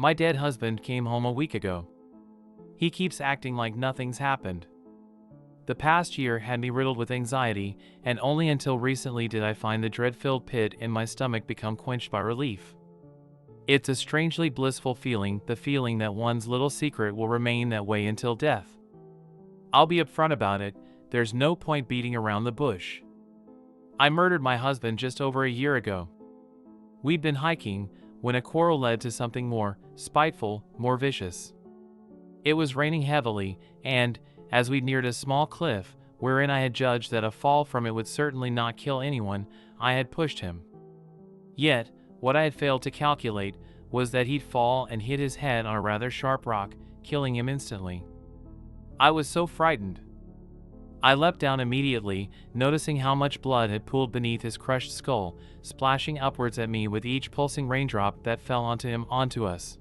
My dead husband came home a week ago. He keeps acting like nothing's happened. The past year had me riddled with anxiety, and only until recently did I find the dread-filled pit in my stomach become quenched by relief. It's a strangely blissful feeling, the feeling that one's little secret will remain that way until death. I'll be upfront about it, there's no point beating around the bush. I murdered my husband just over a year ago. We'd been hiking when a quarrel led to something more spiteful, more vicious. It was raining heavily, and, as we neared a small cliff, wherein I had judged that a fall from it would certainly not kill anyone, I had pushed him. Yet, what I had failed to calculate was that he'd fall and hit his head on a rather sharp rock, killing him instantly. I was so frightened. I leapt down immediately, noticing how much blood had pooled beneath his crushed skull, splashing upwards at me with each pulsing raindrop that fell onto us.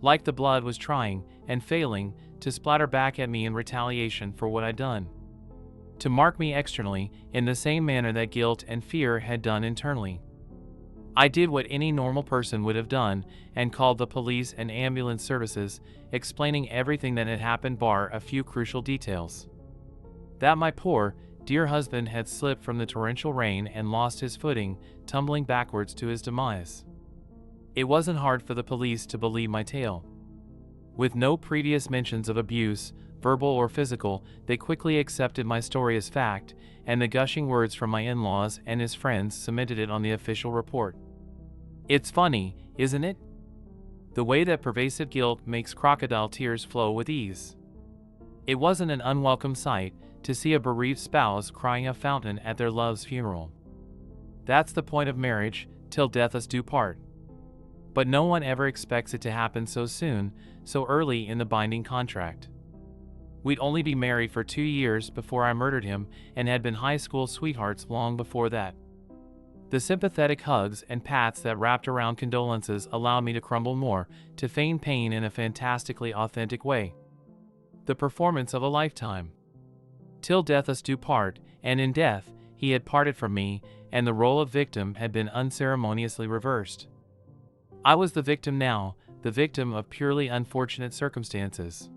Like the blood was trying, and failing, to splatter back at me in retaliation for what I'd done. To mark me externally, in the same manner that guilt and fear had done internally. I did what any normal person would have done, and called the police and ambulance services, explaining everything that had happened bar a few crucial details. That my poor, dear husband had slipped from the torrential rain and lost his footing, tumbling backwards to his demise. It wasn't hard for the police to believe my tale. With no previous mentions of abuse, verbal or physical, they quickly accepted my story as fact, and the gushing words from my in-laws and his friends cemented it on the official report. It's funny, isn't it? The way that pervasive guilt makes crocodile tears flow with ease. It wasn't an unwelcome sight to see a bereaved spouse crying a fountain at their love's funeral. That's the point of marriage, till death us do part. But no one ever expects it to happen so soon, so early in the binding contract. We'd only be married for 2 years before I murdered him, and had been high school sweethearts long before that. The sympathetic hugs and pats that wrapped around condolences allowed me to crumble more, to feign pain in a fantastically authentic way. The performance of a lifetime. Till death us do part, and in death, he had parted from me, and the role of victim had been unceremoniously reversed. I was the victim now, the victim of purely unfortunate circumstances.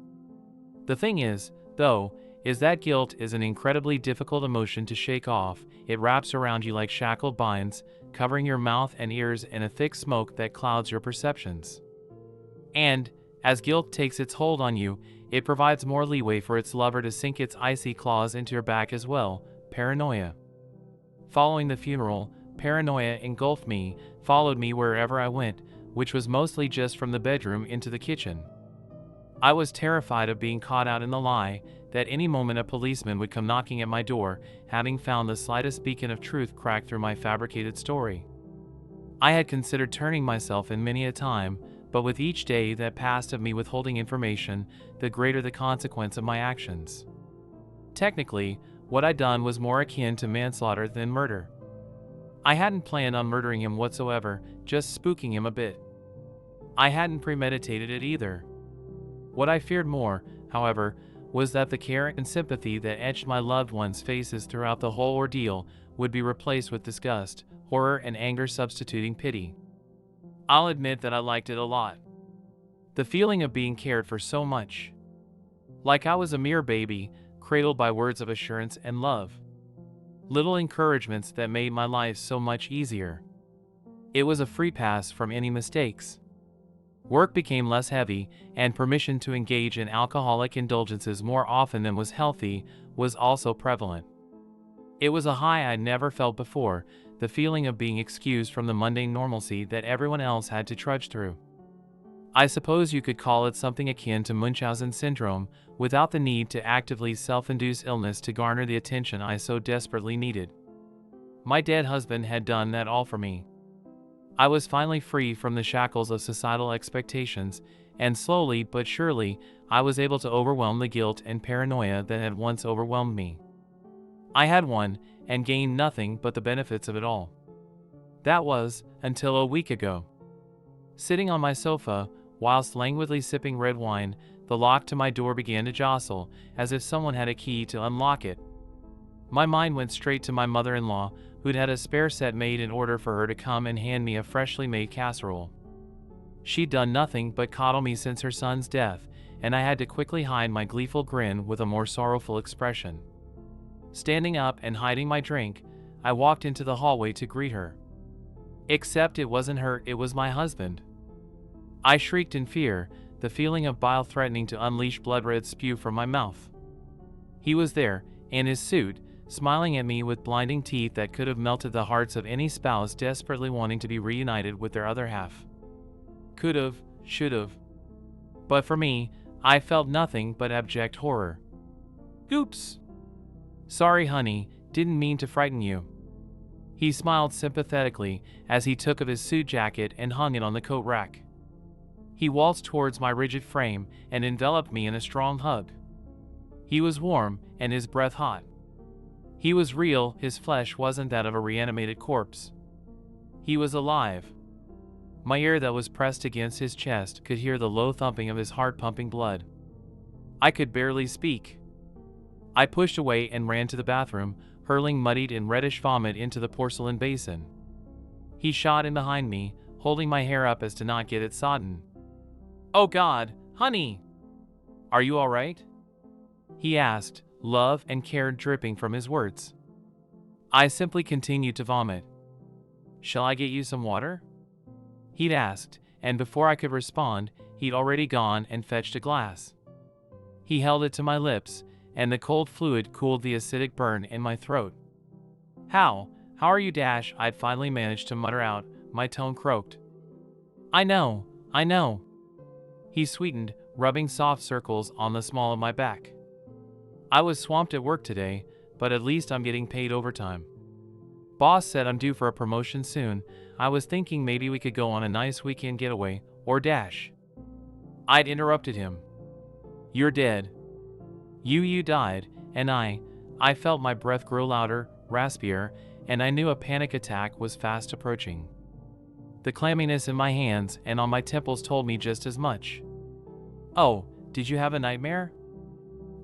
The thing is, though, is that guilt is an incredibly difficult emotion to shake off. It wraps around you like shackled binds, covering your mouth and ears in a thick smoke that clouds your perceptions. And, as guilt takes its hold on you, it provides more leeway for its lover to sink its icy claws into your back as well, paranoia. Following the funeral, paranoia engulfed me, followed me wherever I went, which was mostly just from the bedroom into the kitchen. I was terrified of being caught out in the lie, that any moment a policeman would come knocking at my door, having found the slightest beacon of truth cracked through my fabricated story. I had considered turning myself in many a time, but with each day that passed of me withholding information, the greater the consequence of my actions. Technically, what I'd done was more akin to manslaughter than murder. I hadn't planned on murdering him whatsoever, just spooking him a bit. I hadn't premeditated it either. What I feared more, however, was that the care and sympathy that etched my loved ones' faces throughout the whole ordeal would be replaced with disgust, horror, and anger substituting pity. I'll admit that I liked it a lot. The feeling of being cared for so much. Like I was a mere baby, cradled by words of assurance and love. Little encouragements that made my life so much easier. It was a free pass from any mistakes. Work became less heavy, and permission to engage in alcoholic indulgences more often than was healthy was also prevalent. It was a high I'd never felt before, the feeling of being excused from the mundane normalcy that everyone else had to trudge through. I suppose you could call it something akin to Munchausen syndrome, without the need to actively self-induce illness to garner the attention I so desperately needed. My dead husband had done that all for me. I was finally free from the shackles of societal expectations, and slowly but surely, I was able to overwhelm the guilt and paranoia that had once overwhelmed me. I had won, and gained nothing but the benefits of it all. That was, until a week ago. Sitting on my sofa, whilst languidly sipping red wine, the lock to my door began to jostle, as if someone had a key to unlock it. My mind went straight to my mother-in-law, who'd had a spare set made in order for her to come and hand me a freshly made casserole. She'd done nothing but coddle me since her son's death, and I had to quickly hide my gleeful grin with a more sorrowful expression. Standing up and hiding my drink, I walked into the hallway to greet her. Except it wasn't her, it was my husband. I shrieked in fear, the feeling of bile threatening to unleash blood-red spew from my mouth. He was there, in his suit, smiling at me with blinding teeth that could have melted the hearts of any spouse desperately wanting to be reunited with their other half. Could've, should've. But for me, I felt nothing but abject horror. Oops. Sorry, honey, didn't mean to frighten you. He smiled sympathetically as he took of his suit jacket and hung it on the coat rack. He waltzed towards my rigid frame and enveloped me in a strong hug. He was warm and his breath hot. He was real, his flesh wasn't that of a reanimated corpse. He was alive. My ear that was pressed against his chest could hear the low thumping of his heart pumping blood. I could barely speak. I pushed away and ran to the bathroom, hurling muddied and reddish vomit into the porcelain basin. He shot in behind me, holding my hair up as to not get it sodden. "Oh God, honey! Are you all right?" he asked, love and care dripping from his words. I simply continued to vomit. "Shall I get you some water?" he'd asked, and before I could respond, he'd already gone and fetched a glass. He held it to my lips, and the cold fluid cooled the acidic burn in my throat. How are you, Dash?" I'd finally managed to mutter out, my tone croaked. I know. He sweetened, rubbing soft circles on the small of my back. "I was swamped at work today, but at least I'm getting paid overtime. Boss said I'm due for a promotion soon. I was thinking maybe we could go on a nice weekend getaway, or Dash." I'd interrupted him. "You're dead. You died," and I felt my breath grow louder, raspier, and I knew a panic attack was fast approaching. The clamminess in my hands and on my temples told me just as much. "Oh, did you have a nightmare?"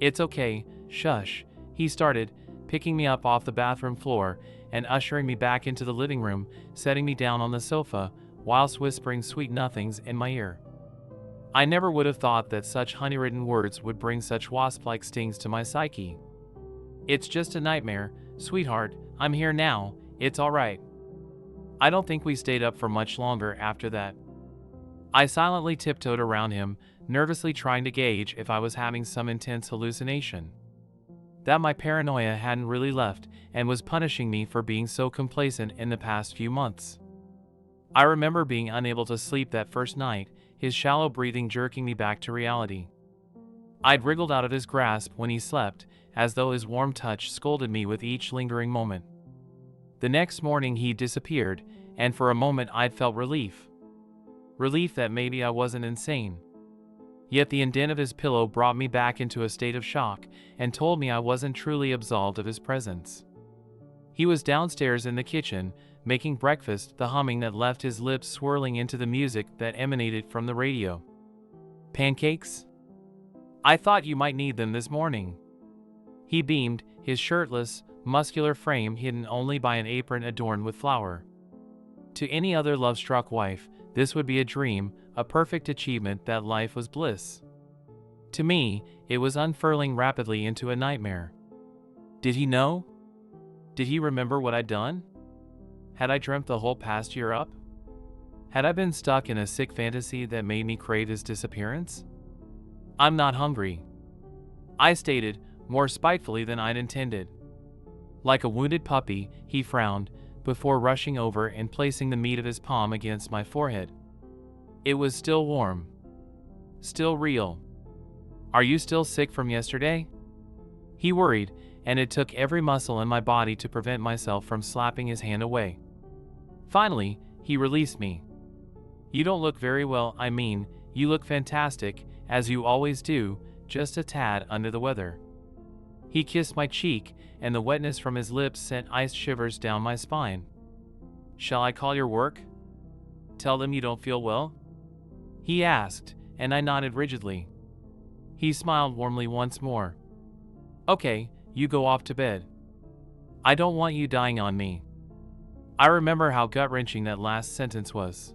"It's okay, shush," he started, picking me up off the bathroom floor and ushering me back into the living room, setting me down on the sofa, whilst whispering sweet nothings in my ear. I never would have thought that such honey-ridden words would bring such wasp-like stings to my psyche. "It's just a nightmare, sweetheart, I'm here now, it's all right." I don't think we stayed up for much longer after that. I silently tiptoed around him, nervously trying to gauge if I was having some intense hallucination. That my paranoia hadn't really left and was punishing me for being so complacent in the past few months. I remember being unable to sleep that first night, his shallow breathing jerking me back to reality. I'd wriggled out of his grasp when he slept, as though his warm touch scolded me with each lingering moment. The next morning he disappeared, and for a moment I'd felt relief. Relief that maybe I wasn't insane. Yet the indent of his pillow brought me back into a state of shock and told me I wasn't truly absolved of his presence. He was downstairs in the kitchen, making breakfast, the humming that left his lips swirling into the music that emanated from the radio. "Pancakes? I thought you might need them this morning." He beamed, his shirtless, muscular frame hidden only by an apron adorned with flour. To any other love-struck wife, this would be a dream, a perfect achievement that life was bliss. To me, it was unfurling rapidly into a nightmare. Did he know? Did he remember what I'd done? Had I dreamt the whole past year up? Had I been stuck in a sick fantasy that made me crave his disappearance? "I'm not hungry," I stated, more spitefully than I'd intended. Like a wounded puppy, he frowned, before rushing over and placing the meat of his palm against my forehead. It was still warm. Still real. "Are you still sick from yesterday?" He worried, and it took every muscle in my body to prevent myself from slapping his hand away. Finally, he released me. "You don't look very well, I mean, you look fantastic, as you always do, just a tad under the weather." He kissed my cheek, and the wetness from his lips sent ice shivers down my spine. "Shall I call your work? Tell them you don't feel well?" he asked, and I nodded rigidly. He smiled warmly once more. "Okay, you go off to bed. I don't want you dying on me." I remember how gut-wrenching that last sentence was.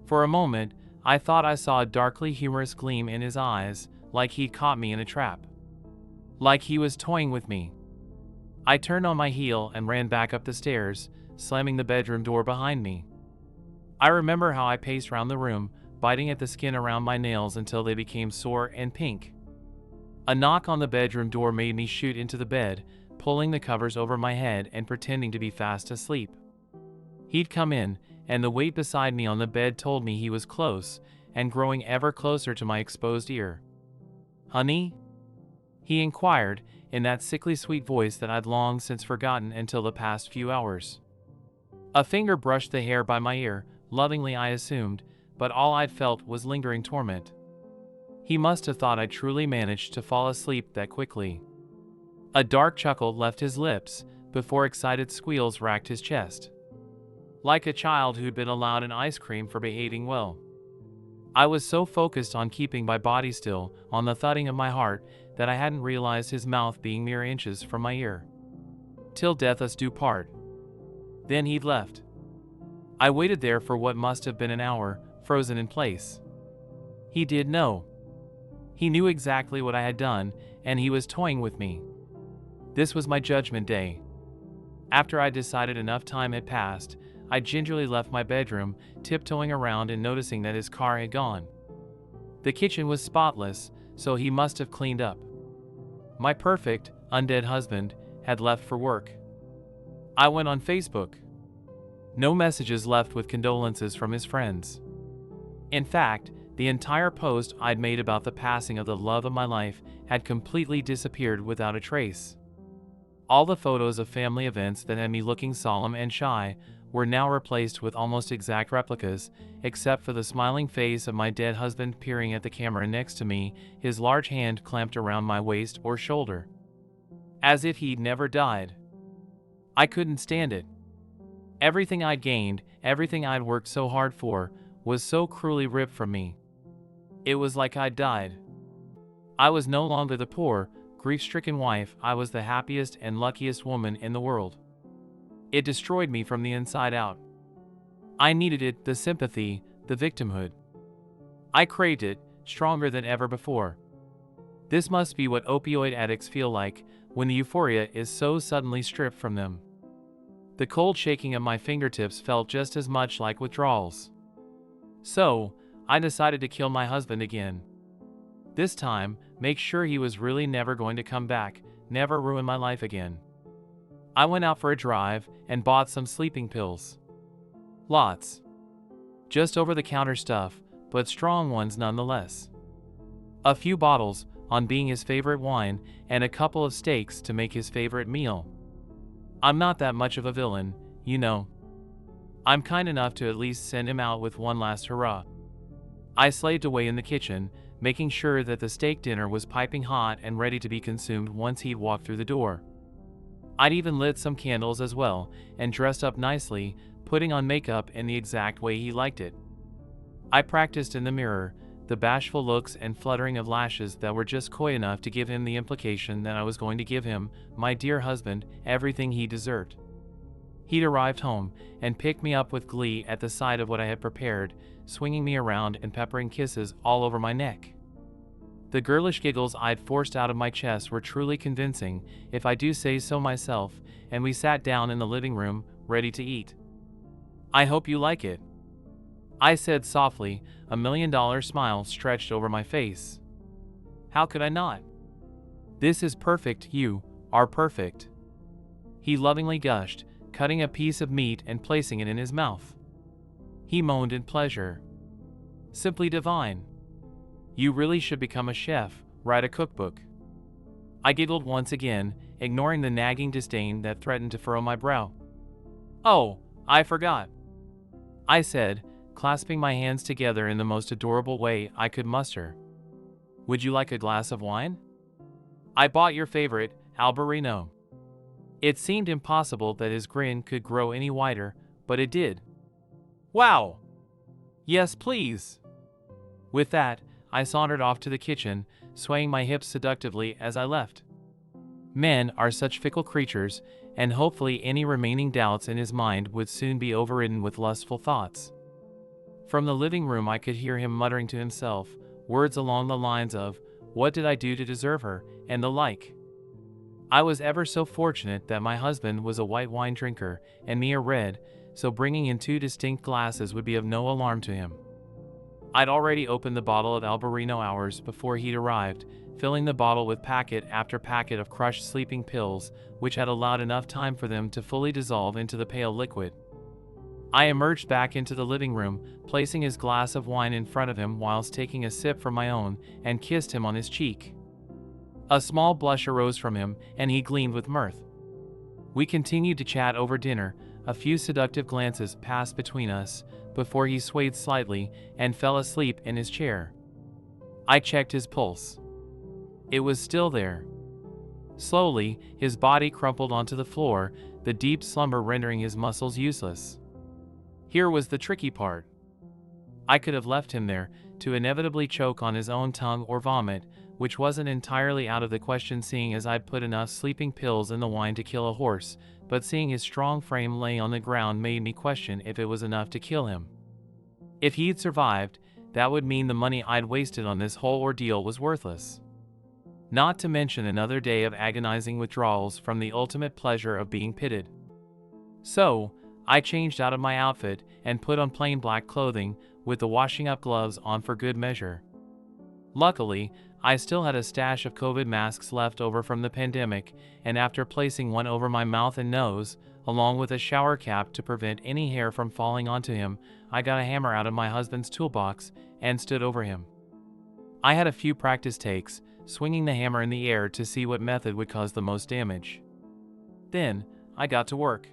For a moment, I thought I saw a darkly humorous gleam in his eyes, like he'd caught me in a trap. Like he was toying with me. I turned on my heel and ran back up the stairs, slamming the bedroom door behind me. I remember how I paced around the room, biting at the skin around my nails until they became sore and pink. A knock on the bedroom door made me shoot into the bed, pulling the covers over my head and pretending to be fast asleep. He'd come in, and the weight beside me on the bed told me he was close, and growing ever closer to my exposed ear. "Honey?" he inquired, in that sickly sweet voice that I'd long since forgotten until the past few hours. A finger brushed the hair by my ear, lovingly I assumed, but all I'd felt was lingering torment. He must have thought I'd truly managed to fall asleep that quickly. A dark chuckle left his lips, before excited squeals racked his chest. Like a child who'd been allowed an ice cream for behaving well. I was so focused on keeping my body still, on the thudding of my heart, that I hadn't realized his mouth being mere inches from my ear. "Till death us do part." Then he'd left. I waited there for what must have been an hour, frozen in place. He did know. He knew exactly what I had done, and he was toying with me. This was my judgment day. After I decided enough time had passed, I gingerly left my bedroom, tiptoeing around and noticing that his car had gone. The kitchen was spotless, so he must have cleaned up. My perfect, undead husband had left for work. I went on Facebook. No messages left with condolences from his friends. In fact, the entire post I'd made about the passing of the love of my life had completely disappeared without a trace. All the photos of family events that had me looking solemn and shy were now replaced with almost exact replicas, except for the smiling face of my dead husband peering at the camera next to me, his large hand clamped around my waist or shoulder. As if he'd never died. I couldn't stand it. Everything I'd gained, everything I'd worked so hard for, was so cruelly ripped from me. It was like I'd died. I was no longer the poor, grief-stricken wife, I was the happiest and luckiest woman in the world. It destroyed me from the inside out. I needed it, the sympathy, the victimhood. I craved it, stronger than ever before. This must be what opioid addicts feel like, when the euphoria is so suddenly stripped from them. The cold shaking of my fingertips felt just as much like withdrawals. So, I decided to kill my husband again. This time, make sure he was really never going to come back, never ruin my life again. I went out for a drive and bought some sleeping pills. Lots. Just over-the-counter stuff, but strong ones nonetheless. A few bottles, on being his favorite wine, and a couple of steaks to make his favorite meal. I'm not that much of a villain, you know. I'm kind enough to at least send him out with one last hurrah. I slaved away in the kitchen, making sure that the steak dinner was piping hot and ready to be consumed once he'd walked through the door. I'd even lit some candles as well, and dressed up nicely, putting on makeup in the exact way he liked it. I practiced in the mirror, the bashful looks and fluttering of lashes that were just coy enough to give him the implication that I was going to give him, my dear husband, everything he deserved. He'd arrived home, and picked me up with glee at the sight of what I had prepared, swinging me around and peppering kisses all over my neck. The girlish giggles I'd forced out of my chest were truly convincing, if I do say so myself, and we sat down in the living room, ready to eat. "I hope you like it," I said softly, a $1,000,000 smile stretched over my face. "How could I not? This is perfect, you are perfect," he lovingly gushed, cutting a piece of meat and placing it in his mouth. He moaned in pleasure. "Simply divine. You really should become a chef, write a cookbook." I giggled once again, ignoring the nagging disdain that threatened to furrow my brow. "Oh, I forgot," I said, clasping my hands together in the most adorable way I could muster. "Would you like a glass of wine? I bought your favorite, Albarino." It seemed impossible that his grin could grow any wider, but it did. "Wow! Yes, please." With that, I sauntered off to the kitchen, swaying my hips seductively as I left. Men are such fickle creatures, and hopefully any remaining doubts in his mind would soon be overridden with lustful thoughts. From the living room I could hear him muttering to himself, words along the lines of, "What did I do to deserve her?" and the like. I was ever so fortunate that my husband was a white wine drinker and me a red, so bringing in two distinct glasses would be of no alarm to him. I'd already opened the bottle of Albarino hours before he'd arrived, filling the bottle with packet after packet of crushed sleeping pills, which had allowed enough time for them to fully dissolve into the pale liquid. I emerged back into the living room, placing his glass of wine in front of him whilst taking a sip from my own, and kissed him on his cheek. A small blush arose from him, and he gleamed with mirth. We continued to chat over dinner. A few seductive glances passed between us, before he swayed slightly and fell asleep in his chair. I checked his pulse. It was still there. Slowly, his body crumpled onto the floor, the deep slumber rendering his muscles useless. Here was the tricky part. I could have left him there, to inevitably choke on his own tongue or vomit, which wasn't entirely out of the question seeing as I'd put enough sleeping pills in the wine to kill a horse, but seeing his strong frame lay on the ground made me question if it was enough to kill him. If he'd survived, that would mean the money I'd wasted on this whole ordeal was worthless. Not to mention another day of agonizing withdrawals from the ultimate pleasure of being pitted. So, I changed out of my outfit and put on plain black clothing, with the washing up gloves on for good measure. Luckily, I still had a stash of COVID masks left over from the pandemic, and after placing one over my mouth and nose, along with a shower cap to prevent any hair from falling onto him, I got a hammer out of my husband's toolbox and stood over him. I had a few practice takes, swinging the hammer in the air to see what method would cause the most damage. Then, I got to work.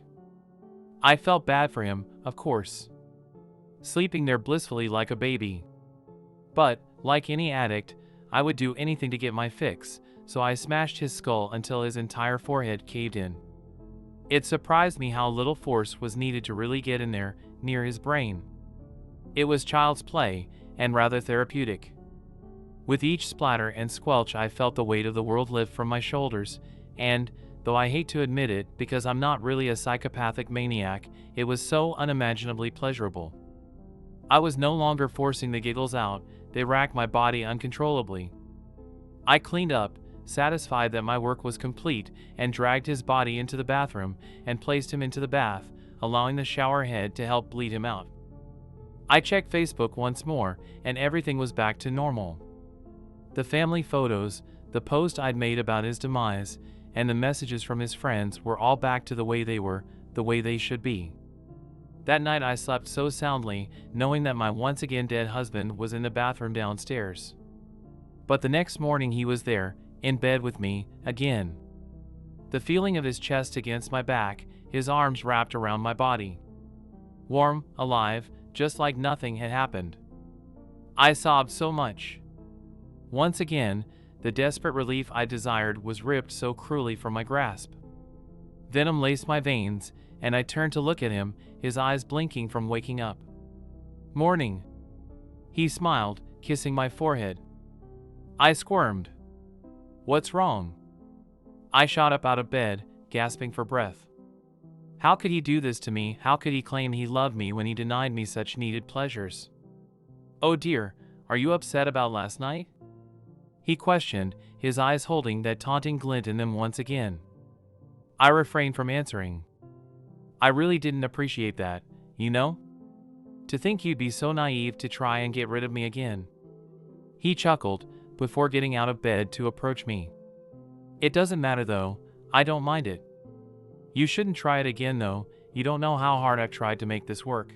I felt bad for him, of course, sleeping there blissfully like a baby. But, like any addict, I would do anything to get my fix, so I smashed his skull until his entire forehead caved in. It surprised me how little force was needed to really get in there, near his brain. It was child's play, and rather therapeutic. With each splatter and squelch I felt the weight of the world lift from my shoulders, and, though I hate to admit it because I'm not really a psychopathic maniac, it was so unimaginably pleasurable. I was no longer forcing the giggles out, they racked my body uncontrollably. I cleaned up, satisfied that my work was complete, and dragged his body into the bathroom and placed him into the bath, allowing the shower head to help bleed him out. I checked Facebook once more, and everything was back to normal. The family photos, the post I'd made about his demise, and the messages from his friends were all back to the way they were, the way they should be. That night I slept so soundly, knowing that my once again dead husband was in the bathroom downstairs. But the next morning he was there, in bed with me, again. The feeling of his chest against my back, his arms wrapped around my body. Warm, alive, just like nothing had happened. I sobbed so much. Once again, the desperate relief I desired was ripped so cruelly from my grasp. Venom laced my veins, and I turned to look at him, his eyes blinking from waking up. "Morning." He smiled, kissing my forehead. I squirmed. "What's wrong?" I shot up out of bed, gasping for breath. How could he do this to me? How could he claim he loved me when he denied me such needed pleasures? "Oh dear, are you upset about last night?" he questioned, his eyes holding that taunting glint in them once again. I refrained from answering. I really didn't appreciate that, you know? To think you'd be so naive to try and get rid of me again. He chuckled, before getting out of bed to approach me. "It doesn't matter though, I don't mind it. You shouldn't try it again though, you don't know how hard I've tried to make this work."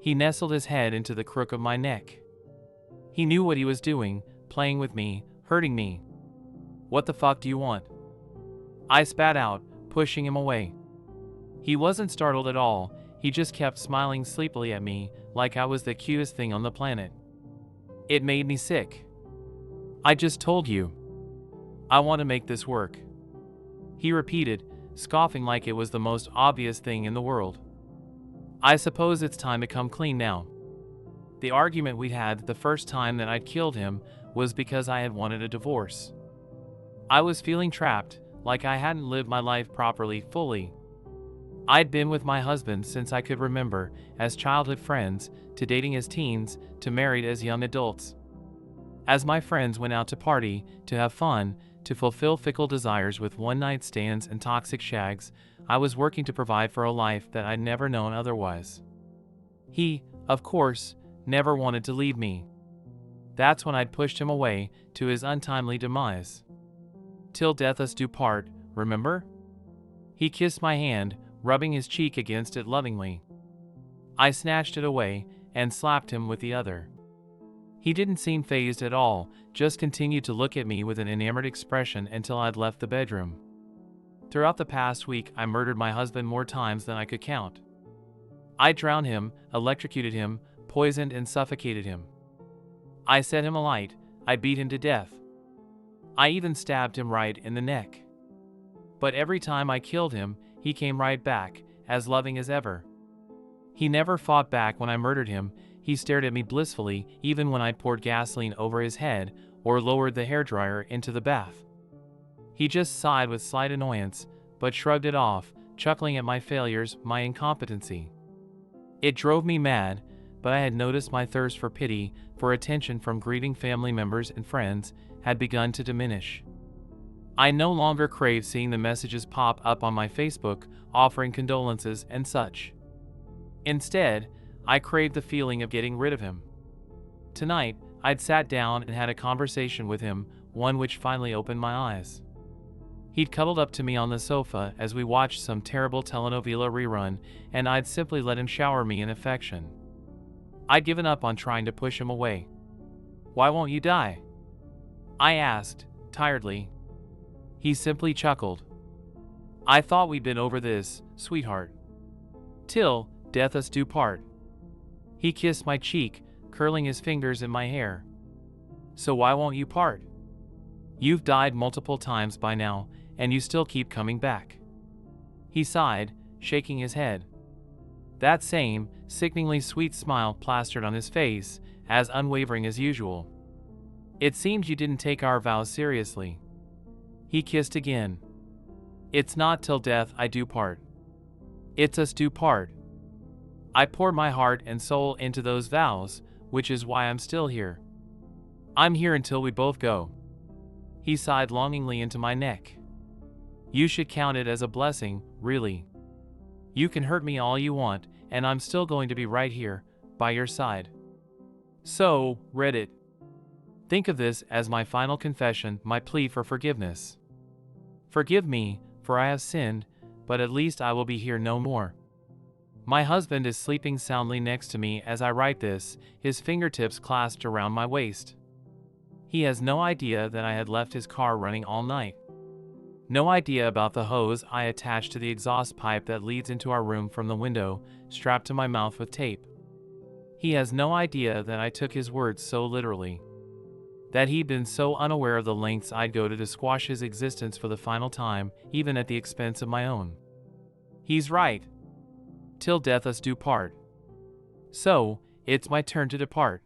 He nestled his head into the crook of my neck. He knew what he was doing, playing with me, hurting me. "What the fuck do you want?" I spat out, pushing him away. He wasn't startled at all, he just kept smiling sleepily at me, like I was the cutest thing on the planet. It made me sick. "I just told you. I want to make this work," he repeated, scoffing like it was the most obvious thing in the world. "I suppose it's time to come clean now. The argument we'd had the first time that I'd killed him was because I had wanted a divorce. I was feeling trapped, like I hadn't lived my life properly, fully. I'd been with my husband since I could remember, as childhood friends, to dating as teens, to married as young adults. As my friends went out to party, to have fun, to fulfill fickle desires with one-night stands and toxic shags, I was working to provide for a life that I'd never known otherwise. He, of course, never wanted to leave me. That's when I'd pushed him away, to his untimely demise. Till death us do part, remember? He kissed my hand, rubbing his cheek against it lovingly. I snatched it away, and slapped him with the other. He didn't seem fazed at all, just continued to look at me with an enamored expression until I'd left the bedroom. Throughout the past week, I murdered my husband more times than I could count. I drowned him, electrocuted him, poisoned and suffocated him. I set him alight, I beat him to death. I even stabbed him right in the neck. But every time I killed him, he came right back, as loving as ever. He never fought back when I murdered him. He stared at me blissfully, even when I poured gasoline over his head or lowered the hairdryer into the bath. He just sighed with slight annoyance, but shrugged it off, chuckling at my failures, my incompetency. It drove me mad, but I had noticed my thirst for pity, for attention from grieving family members and friends, had begun to diminish. I no longer craved seeing the messages pop up on my Facebook, offering condolences and such. Instead, I craved the feeling of getting rid of him. Tonight, I'd sat down and had a conversation with him, one which finally opened my eyes. He'd cuddled up to me on the sofa as we watched some terrible telenovela rerun, and I'd simply let him shower me in affection. I'd given up on trying to push him away. "Why won't you die?" I asked, tiredly. He simply chuckled. "I thought we'd been over this, sweetheart. Till death us do part." He kissed my cheek, curling his fingers in my hair. "So why won't you part? You've died multiple times by now, and you still keep coming back." He sighed, shaking his head. That same, sickeningly sweet smile plastered on his face, as unwavering as usual. "It seems you didn't take our vows seriously." He kissed again. "It's not till death I do part. It's us do part." I poured my heart and soul into those vows, which is why I'm still here. I'm here until we both go. He sighed longingly into my neck. "You should count it as a blessing, really. You can hurt me all you want, and I'm still going to be right here, by your side." So, Reddit. Think of this as my final confession, my plea for forgiveness. Forgive me, for I have sinned, but at least I will be here no more. My husband is sleeping soundly next to me as I write this, his fingertips clasped around my waist. He has no idea that I had left his car running all night. No idea about the hose I attached to the exhaust pipe that leads into our room from the window, strapped to my mouth with tape. He has no idea that I took his words so literally. That he'd been so unaware of the lengths I'd go to squash his existence for the final time, even at the expense of my own. He's right. Till death us do part. So, it's my turn to depart.